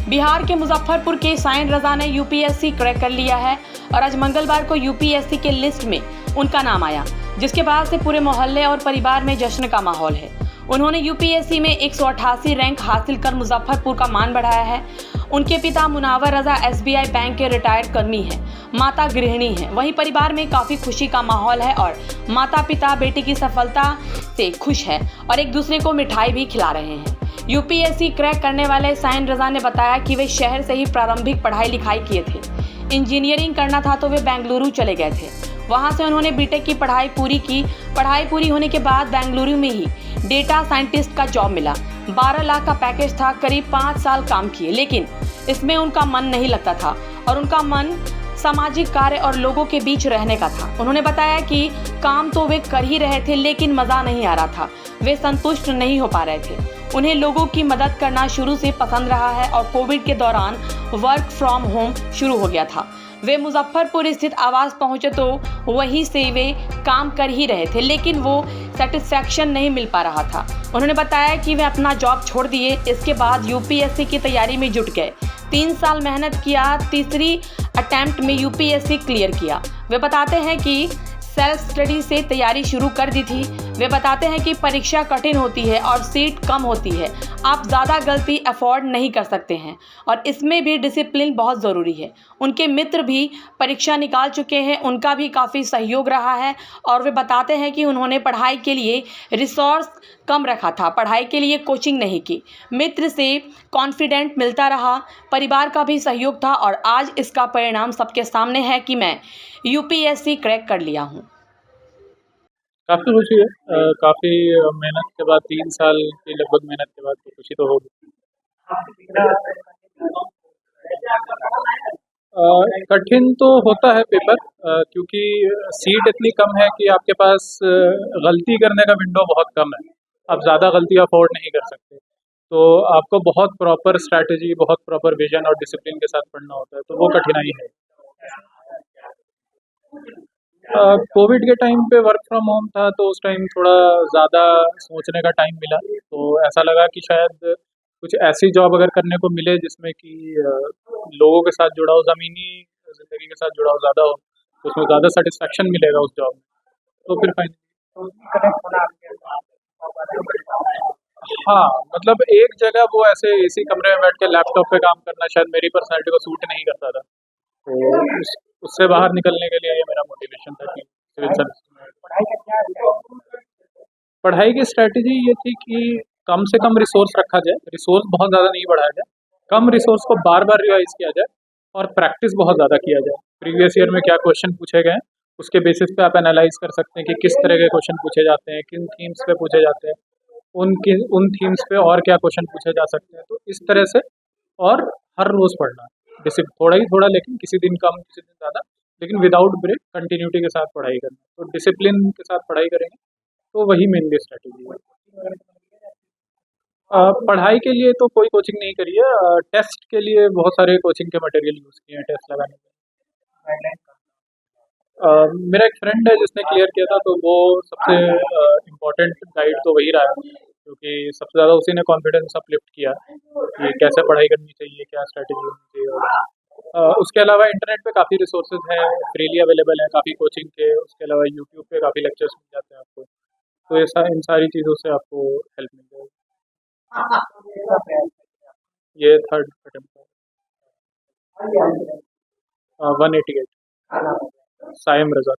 बिहार के मुजफ्फरपुर के साइन रजा ने यूपीएससी क्रैक कर लिया है और आज मंगलवार को यूपीएससी के लिस्ट में उनका नाम आया, जिसके बाद से पूरे मोहल्ले और परिवार में जश्न का माहौल है। उन्होंने यूपीएससी में 188 रैंक हासिल कर मुजफ्फरपुर का मान बढ़ाया है। उनके पिता मुनावर रजा एसबीआई बैंक के रिटायर्ड कर्मी हैं, माता गृहिणी हैं। वहीं परिवार में काफ़ी खुशी का माहौल है और माता पिता बेटी की सफलता से खुश है और एक दूसरे को मिठाई भी खिला रहे हैं। यूपीएससी क्रैक करने वाले साइन रजा ने बताया कि वे शहर से ही प्रारंभिक पढ़ाई लिखाई किए थे। इंजीनियरिंग करना था तो वे बेंगलुरु चले गए थे। वहां से उन्होंने बीटेक की पढ़ाई पूरी की। पढ़ाई पूरी होने के बाद बेंगलुरु में ही डेटा साइंटिस्ट का जॉब मिला। 12 लाख का पैकेज था। करीब 5 साल काम किए, लेकिन इसमें उनका मन नहीं लगता था और उनका मन सामाजिक कार्य और लोगों के बीच रहने का था। उन्होंने बताया कि काम तो वे कर ही रहे थे, लेकिन मज़ा नहीं आ रहा था। वे संतुष्ट नहीं हो पा रहे थे। उन्हें लोगों की मदद करना शुरू से पसंद रहा है और कोविड के दौरान वर्क फ्रॉम होम शुरू हो गया था। वे मुजफ्फरपुर स्थित आवास पहुंचे तो वहीं से वे काम कर ही रहे थे, लेकिन वो सेटिस्फैक्शन नहीं मिल पा रहा था। उन्होंने बताया कि वे अपना जॉब छोड़ दिए। इसके बाद यूपीएससी की तैयारी में जुट गए। 3 साल मेहनत किया, तीसरी अटेम्प्ट में यूपीएससी क्लियर किया। वे बताते हैं कि सेल्फ स्टडी से तैयारी शुरू कर दी थी। वे बताते हैं कि परीक्षा कठिन होती है और सीट कम होती है। आप ज़्यादा गलती अफोर्ड नहीं कर सकते हैं और इसमें भी डिसिप्लिन बहुत ज़रूरी है। उनके मित्र भी परीक्षा निकाल चुके हैं, उनका भी काफ़ी सहयोग रहा है और वे बताते हैं कि उन्होंने पढ़ाई के लिए रिसोर्स कम रखा था, पढ़ाई के लिए कोचिंग नहीं की। मित्र से कॉन्फिडेंट मिलता रहा, परिवार का भी सहयोग था और आज इसका परिणाम सबके सामने है कि मैं यूपीएससी क्रैक कर लिया हूँ। काफ़ी खुशी है। काफ़ी मेहनत के बाद 3 साल की लगभग मेहनत के बाद तो खुशी तो होगी। कठिन तो होता है पेपर, क्योंकि सीट इतनी कम है कि आपके पास गलती करने का विंडो बहुत कम है। आप ज़्यादा गलती अफोर्ड नहीं कर सकते, तो आपको बहुत प्रॉपर स्ट्रैटेजी, बहुत प्रॉपर विजन और डिसिप्लिन के साथ पढ़ना होता है, तो वो कठिनाई है। कोविड के टाइम पे वर्क फ्रॉम होम था, तो उस टाइम थोड़ा ज़्यादा सोचने का टाइम मिला, तो ऐसा लगा कि शायद कुछ ऐसी जॉब अगर करने को मिले जिसमें कि लोगों के साथ जुड़ाव, ज़मीनी ज़िंदगी के साथ जुड़ाव ज़्यादा हो, तो उसमें ज़्यादा सेटिस्फैक्शन मिलेगा उस जॉब में। तो फिर फाइनली हाँ, मतलब एक जगह वो ऐसे एसी कमरे में बैठ के लैपटॉप पे काम करना शायद मेरी पर्सनैलिटी को सूट नहीं करता था, तो उससे बाहर निकलने के लिए ये मेरा मोटिवेशन था कि सिविल सर्विस में। पढ़ाई की स्ट्रैटेजी ये थी कि कम से कम रिसोर्स रखा जाए, रिसोर्स बहुत ज़्यादा नहीं बढ़ाया जाए, कम रिसोर्स को बार बार रिवाइज किया जाए और प्रैक्टिस बहुत ज़्यादा किया जाए। प्रीवियस ईयर में क्या क्वेश्चन पूछे गए, उसके बेसिस पे आप एनालाइज कर सकते हैं कि किस तरह के क्वेश्चन पूछे जाते हैं, किन थीम्स पे पूछे जाते हैं, उन थीम्स पे और क्या क्वेश्चन पूछे जा सकते हैं। तो इस तरह से, और हर रोज़ पढ़ना, जैसे थोड़ा ही थोड़ा, लेकिन किसी दिन कम किसी दिन ज़्यादा, लेकिन विदाउट ब्रेक कंटिन्यूटी के साथ पढ़ाई करना। तो डिसिप्लिन के साथ पढ़ाई करेंगे तो वही मेनली स्ट्रैटेजी है। पढ़ाई के लिए तो कोई कोचिंग नहीं करी है। टेस्ट के लिए बहुत सारे कोचिंग के मटेरियल यूज़ किए हैं टेस्ट लगाने में। मेरा एक फ्रेंड है जिसने क्लियर किया था, तो वो सबसे इम्पोर्टेंट गाइड तो वही रहा है, क्योंकि सबसे ज़्यादा उसी ने कॉन्फिडेंस अपलिफ्ट किया कि कैसे पढ़ाई करनी चाहिए, क्या स्ट्रैटेजी होनी चाहिए। और उसके अलावा इंटरनेट पे काफ़ी रिसोर्सेज हैं, फ्रीली अवेलेबल हैं काफ़ी कोचिंग के। उसके अलावा यूट्यूब पे काफ़ी लेक्चर्स मिल जाते हैं आपको, तो ऐसा इन सारी चीज़ों से आपको हेल्प मिल जाएगी। ये 3rd अटेम्प्ट है। 188 साइम रजा।